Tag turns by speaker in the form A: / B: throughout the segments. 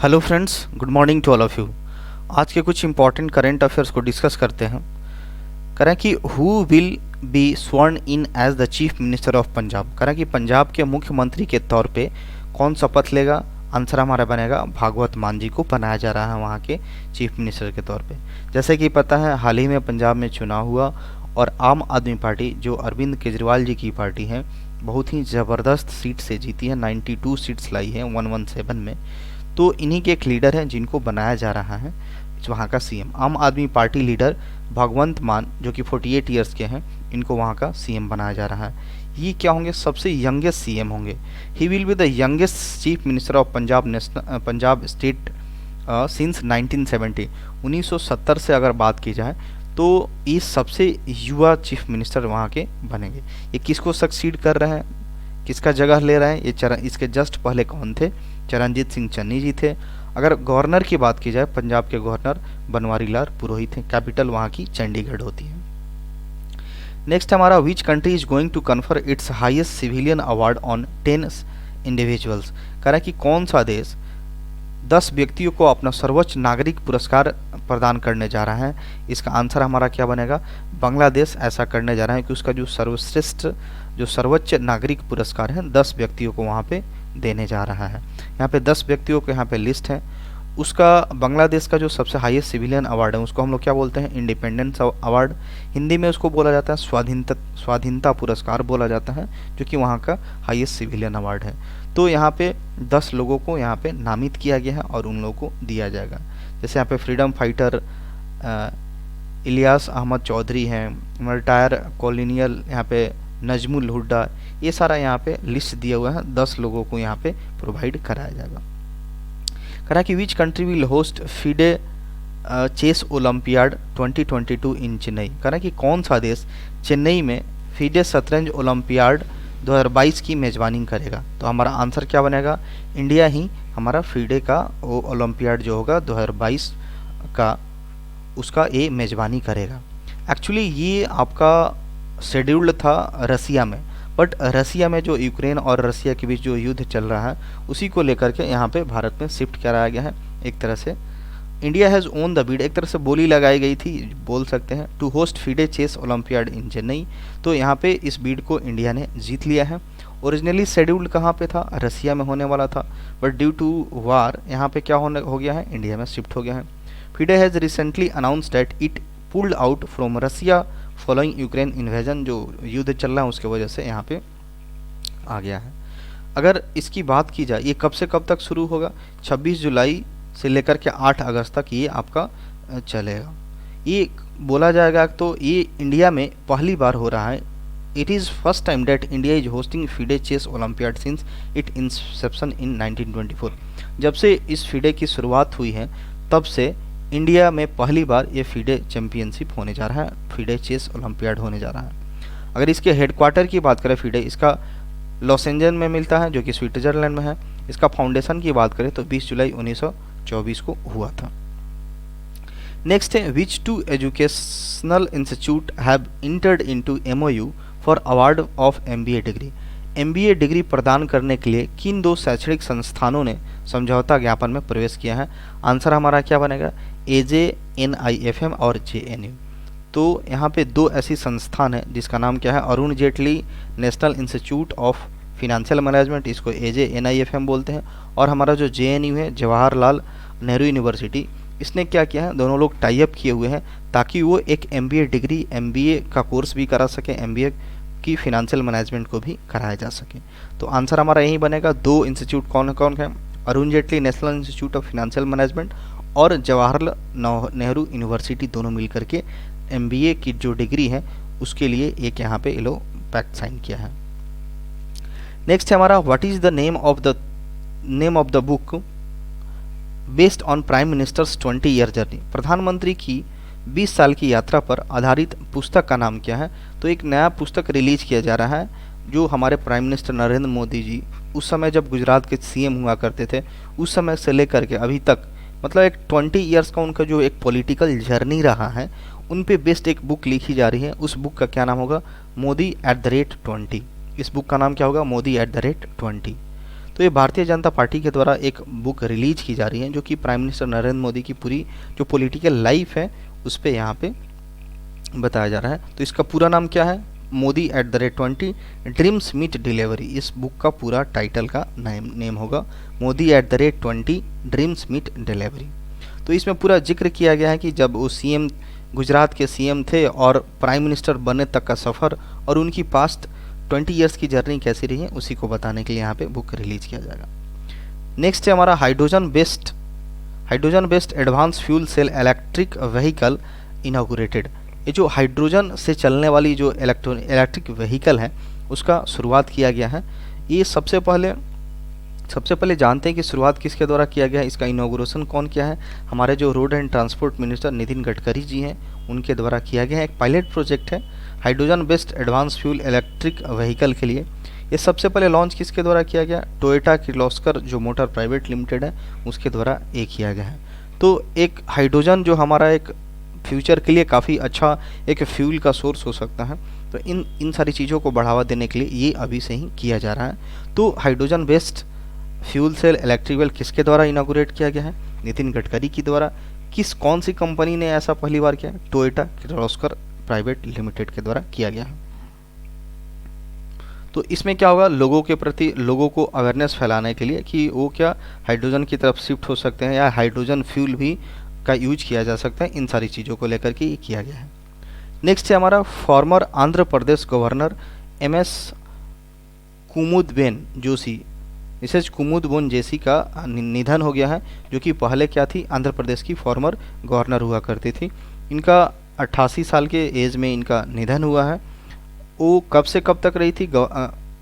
A: Hello friends, good morning to all of you. आज के कुछ इंपॉर्टेंट करंट अफेयर्स को डिस्कस करते हैं। करें कि who will be sworn in as the chief minister of Punjab. करें कि पंजाब के मुख्यमंत्री के तौर पे कौन शपथ लेगा। आंसर हमारा बनेगा भागवत मान जी को बनाया जा रहा है वहाँ के चीफ मिनिस्टर के तौर पे। जैसे कि पता है, हाल ही में पंजाब में चुनाव हुआ और आम आदमी पार्टी जो अरविंद केजरीवाल जी की पार्टी है बहुत ही ज़बरदस्त सीट से जीती है। 92 सीट्स लाई है 117 में। तो इन्हीं के एक लीडर हैं जिनको बनाया जा रहा है वहाँ का सीएम। आम आदमी पार्टी लीडर भगवंत मान जो कि 48 ईयर्स के हैं, इनको वहाँ का सीएम बनाया जा रहा है। ये क्या होंगे? सबसे यंगेस्ट सीएम होंगे। He will be the youngest chief minister of Punjab state since 1970। 1970 से अगर बात की जाए तो ये सबसे युवा चीफ मिनिस्टर वहाँ के बनेंगे। ये किसको सक्सीड कर रहे हैं, किसका जगह ले रहे हैं? ये इसके जस्ट पहले कौन थे? चरणजीत सिंह चन्नी जी थे। अगर गवर्नर की बात की जाए, पंजाब के गवर्नर बनवारी लाल पुरोहित हैं। कैपिटल वहाँ की चंडीगढ़ होती है। नेक्स्ट हमारा, which country is going to confer its highest civilian award on 10 individuals. कह रहा है कि कौन सा देश 10 व्यक्तियों को अपना सर्वोच्च नागरिक पुरस्कार प्रदान करने जा रहा है। इसका आंसर हमारा क्या बनेगा? बांग्लादेश ऐसा करने जा रहा है कि उसका जो सर्वश्रेष्ठ जो सर्वोच्च नागरिक पुरस्कार है 10 व्यक्तियों को वहाँ पे देने जा रहा है। यहाँ पे 10 व्यक्तियों के यहाँ पे लिस्ट है। उसका बांग्लादेश का जो सबसे हाईएस्ट सिविलियन अवार्ड है उसको हम लोग क्या बोलते हैं? Independence award. हिंदी में उसको बोला जाता है स्वाधीनता पुरस्कार बोला जाता है, जो कि वहाँ का हाईएस्ट सिविलियन अवार्ड है। तो यहाँ पे 10 लोगों को यहाँ पे नामित किया गया है और उन लोगों को दिया जाएगा। जैसे यहाँ पे फ्रीडम फाइटर इलियास अहमद चौधरी हैं, रिटायर कॉलोनियल यहाँ पे नजमुल हुड्डा, ये सारा यहाँ पे लिस्ट दिया हुआ है। 10 लोगों को यहाँ पे प्रोवाइड कराया जाएगा। कहा कि which country will host FIDE chess Olympiad 2022 in Chennai. कहा कि कौन सा देश चेन्नई में फीडे शतरंज ओलंपियाड 2022 की मेजबानी करेगा। तो हमारा आंसर क्या बनेगा? इंडिया ही हमारा फीडे का ओलंपियाड जो होगा 2022 का उसका ये मेजबानी करेगा। एक्चुअली ये आपका शेड्यूल्ड था रसिया में, बट रसिया में जो यूक्रेन और रसिया के बीच जो युद्ध चल रहा है उसी को लेकर के यहाँ पे भारत में शिफ्ट कराया गया है। एक तरह से India has own the bid, एक तरह से बोली लगाई गई थी बोल सकते हैं, to host FIDE chess olympiad in Chennai. तो यहाँ पे इस बिड को इंडिया ने जीत लिया है। ओरिजिनली शेड्यूल्ड कहाँ पे था? रसिया में होने वाला था, बट ड्यू टू वार यहाँ पे क्या हो गया है? इंडिया में शिफ्ट हो गया है। FIDE has recently announce that it pulled out from Russia following Ukraine invasion. जो युद्ध चल रहा है उसके वजह से यहाँ पे आ गया है। अगर इसकी बात की जाए ये कब से कब तक शुरू होगा? 26 जुलाई से लेकर के 8 अगस्त तक ये आपका चलेगा। ये बोला जाएगा तो ये इंडिया में पहली बार हो रहा है। It is first time that India is hosting FIDE chess olympiad since it inception in 1924। जब से इस फीडे की शुरुआत हुई है तब से इंडिया में पहली बार ये फीडे चैंपियनशिप होने जा रहा है, फीडे चेस ओलंपियाड होने जा रहा है। अगर इसके हेडक्वार्टर की बात करें फीडे, इसका लॉस एंजल्स में मिलता है जो कि स्विट्जरलैंड में है। इसका फाउंडेशन की बात करें तो 20 जुलाई 1924 को हुआ था। नेक्स्ट है, which two educational institute have entered into MOU for award of MBA degree. MBA degree प्रदान करने के लिए किन 2 शैक्षणिक संस्थानों ने समझौता ज्ञापन में प्रवेश किया है? आंसर हमारा क्या बनेगा? AJNIFM और JNU। तो यहाँ पे 2 ऐसी संस्थान है जिसका नाम क्या है? Arun Jaitley national institute of financial management, इसको AJNIFM बोलते हैं। और हमारा जो JNU है, जवाहरलाल नेहरू यूनिवर्सिटी, इसने क्या किया है? दोनों लोग टाई अप किए हुए हैं ताकि वो एक MBA डिग्री, MBA का कोर्स भी करा सके, MBA की फिनेंशियल मैनेजमेंट को भी कराया जा सके। तो आंसर हमारा यही बनेगा। 2 इंस्टीट्यूट कौन कौन है? Arun Jaitley national institute of financial management और जवाहरलाल नेहरू यूनिवर्सिटी, दोनों मिलकर के MBA की जो डिग्री है उसके लिए एक यहाँ पे ये लोग पैक्ट साइन किया है। नेक्स्ट है हमारा, what is the name of the book based on prime ministers 20 year journey. प्रधानमंत्री की 20 साल की यात्रा पर आधारित पुस्तक का नाम क्या है? तो एक नया पुस्तक रिलीज किया जा रहा है जो हमारे प्राइम मिनिस्टर नरेंद्र मोदी जी उस समय जब गुजरात के सीएम हुआ करते थे उस समय से लेकर के अभी तक, मतलब एक 20 ईयर्स का उनका जो एक पॉलिटिकल जर्नी रहा है उन पे बेस्ड एक बुक लिखी जा रही है। उस बुक का क्या नाम होगा? मोदी @20। इस बुक का नाम क्या होगा? मोदी @20। तो ये भारतीय जनता पार्टी के द्वारा एक बुक रिलीज की जा रही है जो कि प्राइम मिनिस्टर नरेंद्र मोदी की पूरी जो पॉलिटिकल लाइफ है उस पर यहाँ पे बताया जा रहा है। तो इसका पूरा नाम क्या है? Modi @20 dreams meet delivery. इस बुक का पूरा टाइटल का नेम होगा मोदी @20 ड्रीम्स मीट डिलीवरी। तो इसमें पूरा जिक्र किया गया है कि जब वो सीएम गुजरात के सीएम थे और प्राइम मिनिस्टर बनने तक का सफ़र और उनकी पास्ट 20 ईयर्स की जर्नी कैसी रही है उसी को बताने के लिए यहाँ पे बुक रिलीज किया जाएगा। नेक्स्ट है हमारा hydrogen based advance fuel cell electric vehicle inaugurated. ये जो हाइड्रोजन से चलने वाली जो इलेक्ट्रिक व्हीकल है उसका शुरुआत किया गया है। ये सबसे पहले जानते हैं कि शुरुआत किसके द्वारा किया गया है, इसका इनॉग्रेशन कौन किया है? हमारे जो road and transport minister Nitin Gadkari ji हैं उनके द्वारा किया गया है। एक पायलट प्रोजेक्ट है hydrogen based advance fuel electric vehicle के लिए। ये सबसे पहले लॉन्च किसके द्वारा किया गया? टोयोटा किर्लोस्कर जो मोटर प्राइवेट लिमिटेड है उसके द्वारा ये किया गया है। तो एक हाइड्रोजन जो हमारा एक फ्यूचर के लिए काफ़ी अच्छा एक फ्यूल का सोर्स हो सकता है, तो इन सारी चीज़ों को बढ़ावा देने के लिए ये अभी से ही किया जा रहा है। तो hydrogen based fuel cell electric vehicle किसके द्वारा इनॉग्रेट किया गया है? नितिन गडकरी के द्वारा। कौन सी कंपनी ने ऐसा पहली बार किया? टोयोटा किर्लोस्कर प्राइवेट लिमिटेड के द्वारा किया गया है। तो इसमें क्या होगा? लोगों के प्रति लोगों को अवेयरनेस फैलाने के लिए कि वो क्या हाइड्रोजन की तरफ शिफ्ट हो सकते हैं या हाइड्रोजन फ्यूल भी का यूज किया जा सकता है, इन सारी चीज़ों को लेकर के ये किया गया है। नेक्स्ट है हमारा former Andhra Pradesh governor MS Kumudben Joshi, Mrs Kumudben Joshi का निधन हो गया है, जो कि पहले क्या थी? आंध्र प्रदेश की फॉर्मर गवर्नर हुआ करती थी। इनका 88 साल के एज में इनका निधन हुआ है। वो कब से कब तक रही थी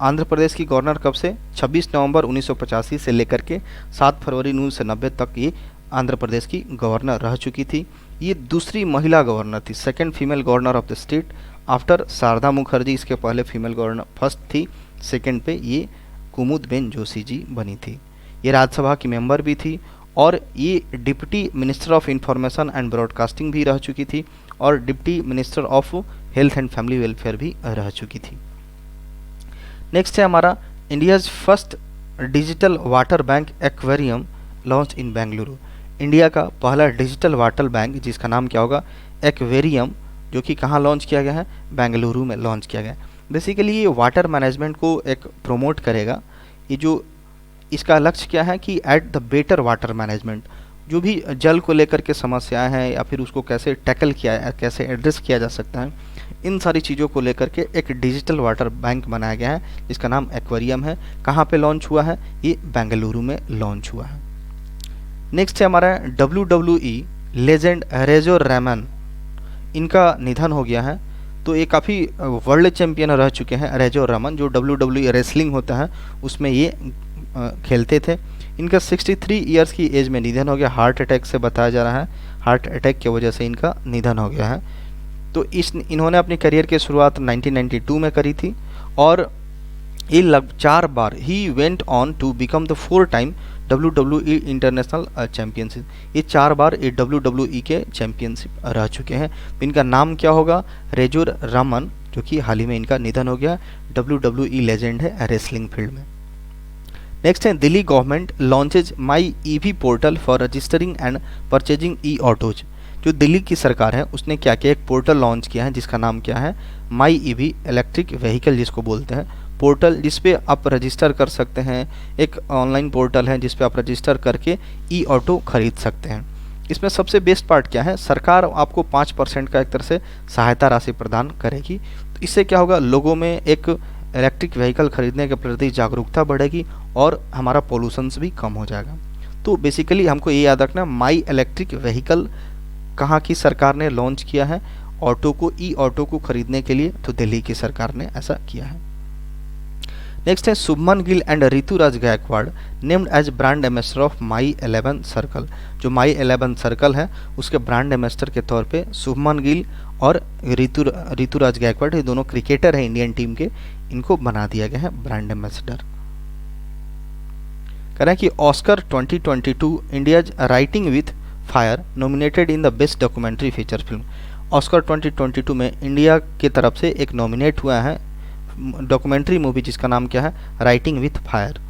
A: आंध्र प्रदेश की गवर्नर? कब से? 26 नवंबर 1985 से लेकर के 7 फरवरी 1990 तक ये आंध्र प्रदेश की गवर्नर रह चुकी थी। ये दूसरी महिला गवर्नर थी, second female governor of the state after Sharda Mukherjee. इसके पहले फीमेल गवर्नर फर्स्ट थी, सेकंड पे ये कुमुदबेन जोशी जी बनी थी। ये राज्यसभा की मेंबर भी थी और ये deputy minister of information and broadcasting भी रह चुकी थी और deputy minister of health and family welfare भी रह चुकी थी। नेक्स्ट है हमारा India's first digital water bank aquarium launch in Bengaluru. India का पहला डिजिटल वाटर बैंक जिसका नाम क्या होगा? एक्वेरियम, जो कि कहाँ लॉन्च किया गया है? बेंगलुरु में लॉन्च किया गया है। बेसिकली ये वाटर मैनेजमेंट को एक प्रमोट करेगा। ये जो इसका लक्ष्य क्या है कि at the better water management, जो भी जल को लेकर के समस्याएं हैं या फिर उसको कैसे टैकल किया कैसे एड्रेस किया जा सकता है, इन सारी चीज़ों को लेकर के एक डिजिटल वाटर बैंक बनाया गया है जिसका नाम एक्वेरियम है। कहाँ पे लॉन्च हुआ है? ये बेंगलुरु में लॉन्च हुआ है। नेक्स्ट है हमारा WWE लेजेंड रेजो रेमन, इनका निधन हो गया है। तो ये काफ़ी वर्ल्ड चैंपियन रह चुके हैं रेजो रेमन, जो WWE रेसलिंग होता है उसमें ये खेलते थे। इनका 63 ईयर्स की एज में निधन हो गया, हार्ट अटैक से बताया जा रहा है। हार्ट अटैक की वजह से इनका निधन हो गया है। तो इन्होंने अपनी करियर की शुरुआत 1992 में करी थी और ये 4 बार ही went on to become the 4 time WWE international championship. ये 4 बार ये WWE के चैंपियनशिप रह चुके हैं। इनका नाम क्या होगा? रेजो रेमन, जो कि हाल ही में इनका निधन हो गया। WWE लेजेंड है रेसलिंग फील्ड में। नेक्स्ट है Delhi government launches my EV portal for registering and purchasing autos. जो दिल्ली की सरकार है उसने क्या किया? एक पोर्टल लॉन्च किया है जिसका नाम क्या है? माई EV इलेक्ट्रिक व्हीकल जिसको बोलते हैं पोर्टल, जिसपे आप रजिस्टर कर सकते हैं। एक ऑनलाइन पोर्टल है जिसपे आप रजिस्टर करके ऑटो खरीद सकते हैं। इसमें सबसे बेस्ट पार्ट क्या है? सरकार आपको 5% का एक तरह से सहायता राशि प्रदान करेगी। तो इससे क्या होगा? लोगों में एक इलेक्ट्रिक व्हीकल खरीदने के प्रति जागरूकता बढ़ेगी और हमारा पोल्यूशंस भी कम हो जाएगा। तो बेसिकली हमको ये याद रखना, माई इलेक्ट्रिक व्हीकल कहाँ की सरकार ने लॉन्च किया है? ऑटो को ऑटो को खरीदने के लिए तो दिल्ली की सरकार ने ऐसा किया है। नेक्स्ट है Shubman Gill and Ruturaj Gaikwad named as brand ambassador of My 11 Circle. जो माई 11 सर्कल है उसके ब्रांड एम्बेसडर के तौर पे शुभमन गिल और ऋतुराज गायकवाड़, ये दोनों क्रिकेटर हैं इंडियन टीम के, इनको बना दिया गया है ब्रांड एम्बेसडर। कह रहे हैं कि Oscar 2022 India's writing with fire nominated in the best documentary feature film. Oscar 2022 में इंडिया की तरफ से एक नॉमिनेट हुआ है डॉक्यूमेंट्री मूवी जिसका नाम क्या है? Writing with fire.